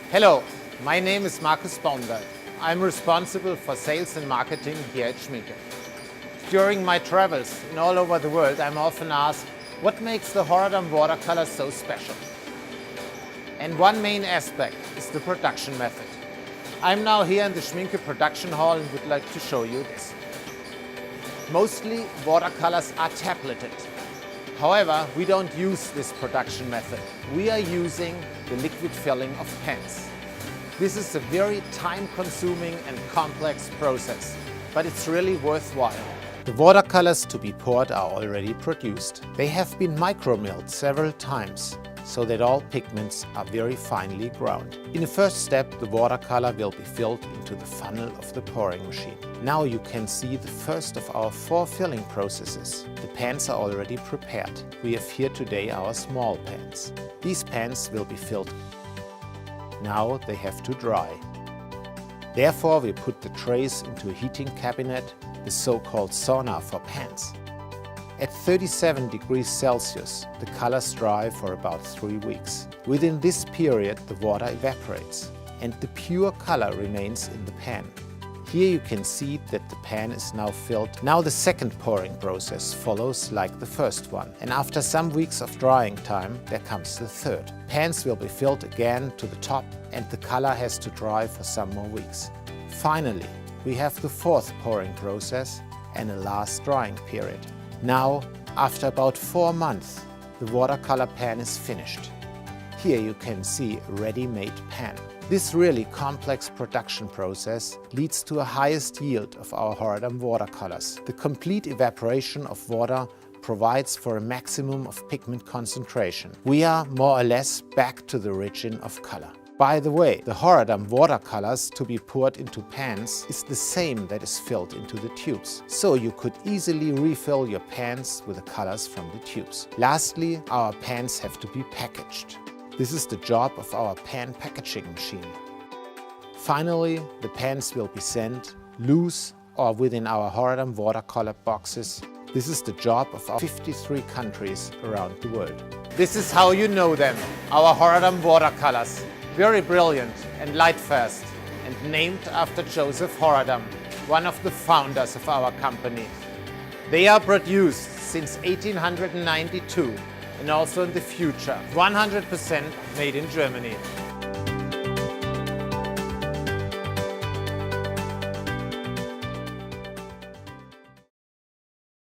Hello, my name is Markus Baumgart. I'm responsible for sales and marketing here at Schmincke. During my travels all over the world, I'm often asked, what makes the Horadam watercolor so special? And one main aspect is the production method. I'm now here in the Schmincke production hall and would like to show you this. Mostly watercolors are tableted. However, we don't use this production method. We are using the liquid filling of pens. This is a very time-consuming and complex process, but it's really worthwhile. The watercolors to be poured are already produced. They have been micro-milled several times, so that all pigments are very finely ground. In the first step, the watercolor will be filled into the funnel of the pouring machine. Now you can see the first of our 4 filling processes. The pans are already prepared. We have here today our small pans. These pans will be filled. Now they have to dry. Therefore, we put the trays into a heating cabinet, the so-called sauna for pans. At 37 degrees Celsius, the colors dry for about 3 weeks. Within this period, the water evaporates and the pure color remains in the pan. Here you can see that the pan is now filled. Now the second pouring process follows like the first one. And after some weeks of drying time, there comes the third. Pans will be filled again to the top and the color has to dry for some more weeks. Finally, we have the fourth pouring process and a last drying period. Now, after about 4 months, the watercolor pan is finished. Here you can see a ready-made pan. This really complex production process leads to a highest yield of our Horadam watercolors. The complete evaporation of water provides for a maximum of pigment concentration. We are more or less back to the origin of color. By the way, the Horadam watercolors to be poured into pans is the same that is filled into the tubes. So you could easily refill your pans with the colors from the tubes. Lastly, our pans have to be packaged. This is the job of our pan packaging machine. Finally, the pans will be sent loose or within our Horadam watercolor boxes. This is the job of our 53 countries around the world. This is how you know them, our Horadam watercolors. Very brilliant and light-fast, and named after Joseph Horadam, one of the founders of our company. They are produced since 1892 and also in the future 100% made in Germany.